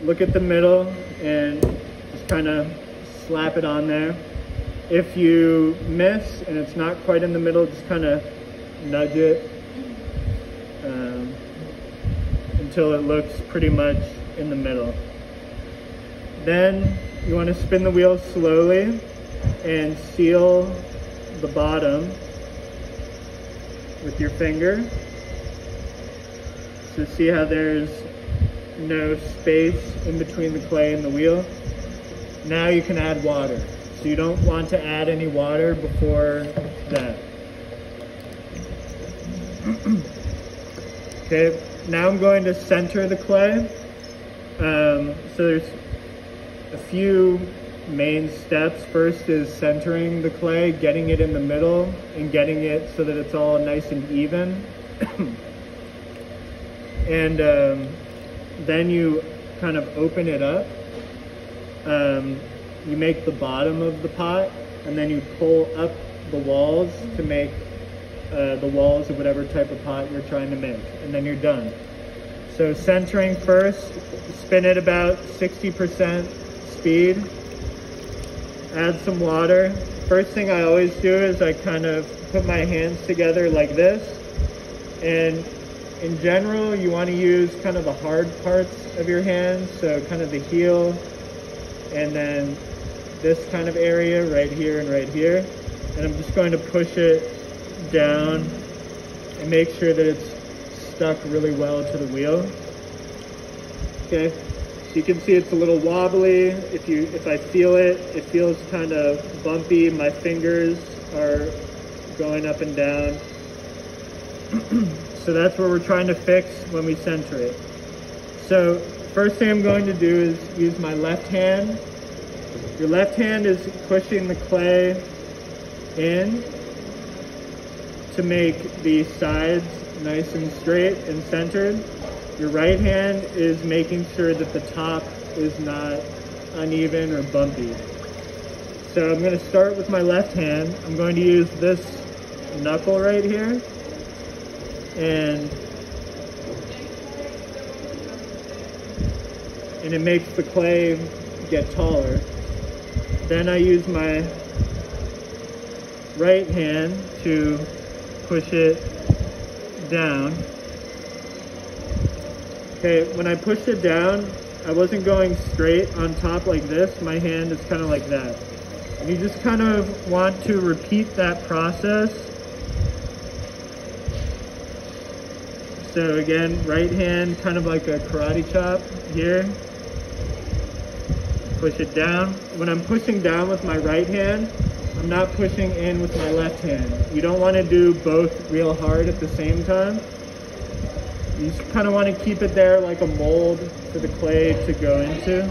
look at the middle and just kind of slap it on there. If you miss and it's not quite in the middle, just kind of nudge it until it looks pretty much in the middle. Then you want to spin the wheel slowly and seal the bottom with your finger. So see how there's no space in between the clay and the wheel? Now you can add water. So you don't want to add any water before that. Okay, now I'm going to center the clay. So there's a few main steps. First is centering the clay, getting it in the middle and getting it so that it's all nice and even. And then you kind of open it up. You make the bottom of the pot and then you pull up the walls to make the walls of whatever type of pot you're trying to make, and then you're done. So centering first, spin it about 60% speed, add some water. First thing I always do is I kind of put my hands together like this, and in general you want to use kind of the hard parts of your hands, so kind of the heel and then this kind of area right here and right here, and I'm just going to push it down and make sure that it's stuck really well to the wheel. Okay, so you can see it's a little wobbly. If I feel it, it feels kind of bumpy. My fingers are going up and down. So that's what we're trying to fix when we center it. So first thing I'm going to do is use my left hand. Your left hand is pushing the clay in to make the sides nice and straight and centered. Your right hand is making sure that the top is not uneven or bumpy. So I'm going to start with my left hand. I'm going to use this knuckle right here and it makes the clay get taller. Then I use my right hand to push it down. Okay, when I pushed it down, I wasn't going straight on top like this. My hand is kind of like that. And you just kind of want to repeat that process. So again, right hand, kind of like a karate chop here. Push it down. When I'm pushing down with my right hand, I'm not pushing in with my left hand. You don't want to do both real hard at the same time. You just kind of want to keep it there like a mold for the clay to go into.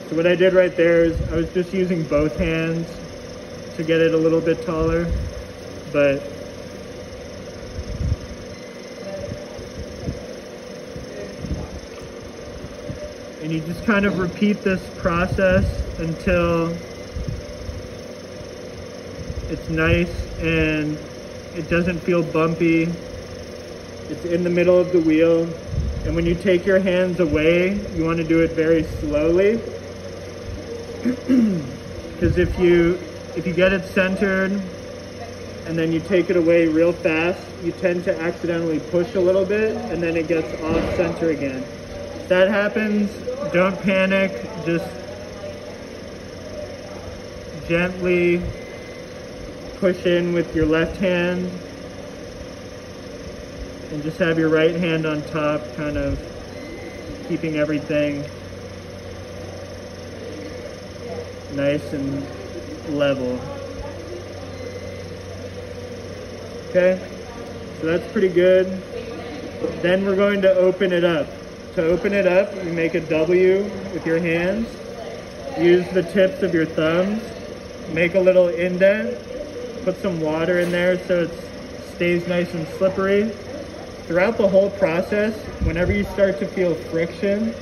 So what I did right there is I was just using both hands to get it a little bit taller, but and you just kind of repeat this process until it's nice and it doesn't feel bumpy. It's in the middle of the wheel. And when you take your hands away, you want to do it very slowly. Because if you get it centered and then you take it away real fast, you tend to accidentally push a little bit and then it gets off center again. If that happens, don't panic, just gently push in with your left hand and just have your right hand on top, kind of keeping everything nice and level. Okay, so that's pretty good. Then we're going to open it up. To open it up, you make a W with your hands. Use the tips of your thumbs. Make a little indent. Put some water in there so it stays nice and slippery. Throughout the whole process, whenever you start to feel friction,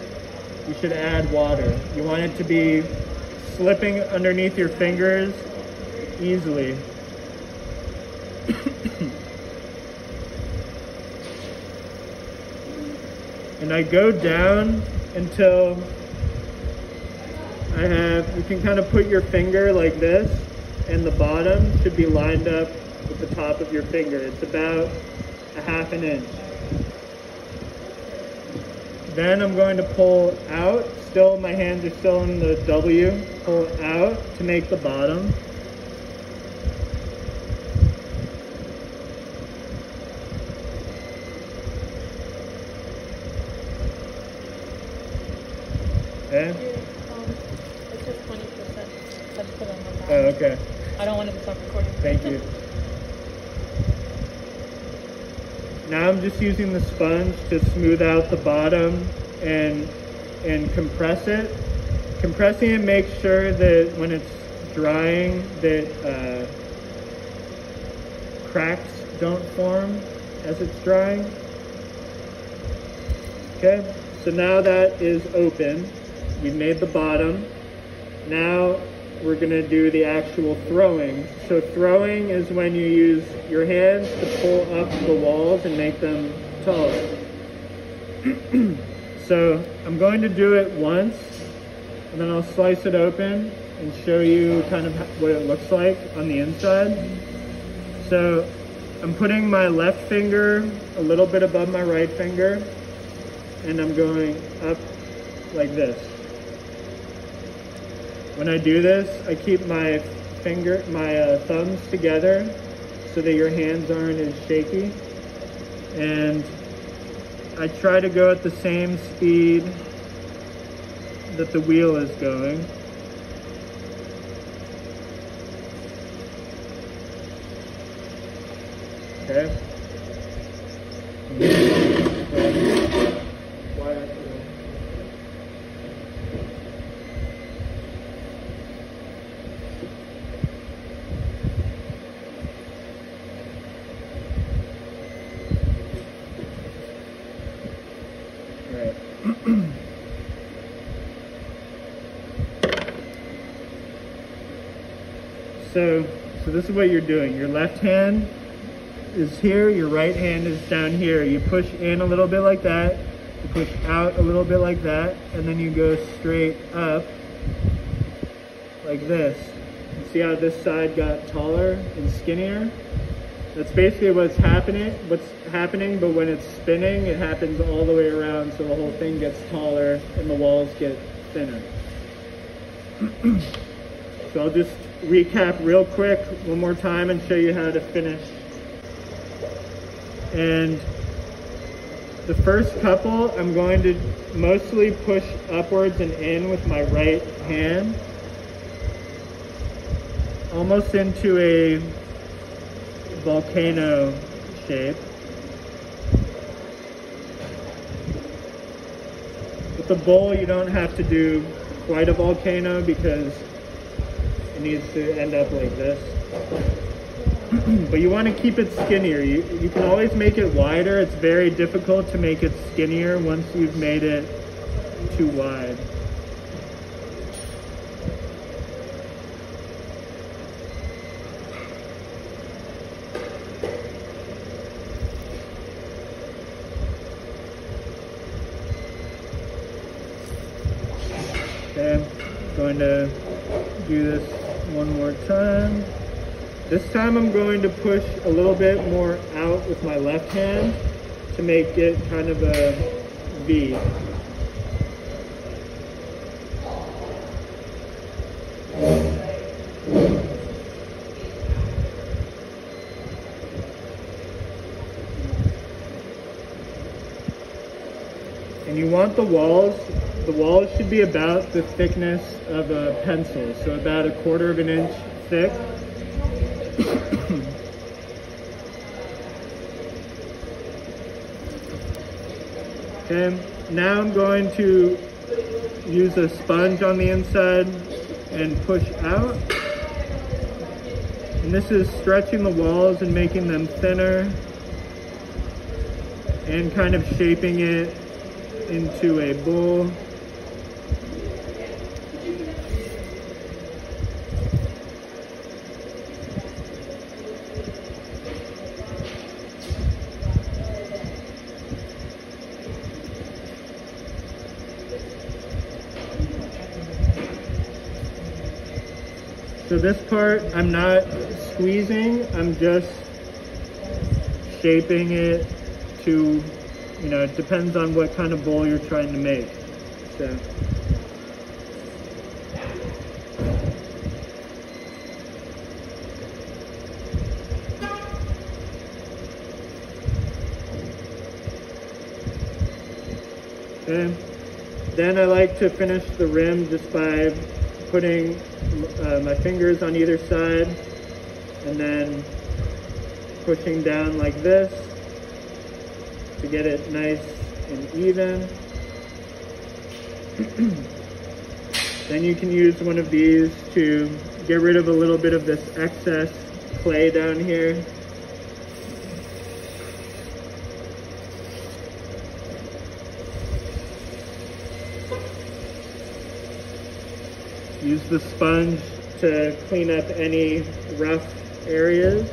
you should add water. You want it to be slipping underneath your fingers easily. And I go down until you can kind of put your finger like this, and the bottom should be lined up with the top of your finger. It's about a 1/2 inch. Then I'm going to pull out, still my hands are still in the W, pull out to make the bottom. Okay. It's just 20%. Let's put it on the Oh, okay. I don't want it to stop recording. Thank you. Now I'm just using the sponge to smooth out the bottom and compress it. Compressing it makes sure that when it's drying that cracks don't form as it's drying. Okay, so now that is open. We've made the bottom. Now we're gonna do the actual throwing. So throwing is when you use your hands to pull up the walls and make them taller. So I'm going to do it once, and then I'll slice it open and show you kind of what it looks like on the inside. So I'm putting my left finger a little bit above my right finger, and I'm going up like this. When I do this, I keep my thumbs together so that your hands aren't as shaky. And I try to go at the same speed that the wheel is going. Okay. So this is what you're doing. Your left hand is here, your right hand is down here. You push in a little bit like that, you push out a little bit like that, and then you go straight up like this. You see how this side got taller and skinnier? That's basically what's happening, but when it's spinning, it happens all the way around, so the whole thing gets taller and the walls get thinner. So I'll just recap real quick one more time and show you how to finish. And the first couple, I'm going to mostly push upwards and in with my right hand, almost into a volcano shape. With the bowl, you don't have to do quite a volcano because it needs to end up like this. But you want to keep it skinnier. You can always make it wider. It's very difficult to make it skinnier once you've made it too wide. Okay, I'm going to do this one more time. This time I'm going to push a little bit more out with my left hand to make it kind of a V. And you want the walls should be about the thickness of a pencil, so about 1/4 inch thick. Okay, now I'm going to use a sponge on the inside and push out. And this is stretching the walls and making them thinner and kind of shaping it into a bowl. So this part, I'm not squeezing, I'm just shaping it to, you know, it depends on what kind of bowl you're trying to make. So. Okay. Then I like to finish the rim just by putting my fingers on either side and then pushing down like this to get it nice and even. Then you can use one of these to get rid of a little bit of this excess clay down here. Use the sponge to clean up any rough areas.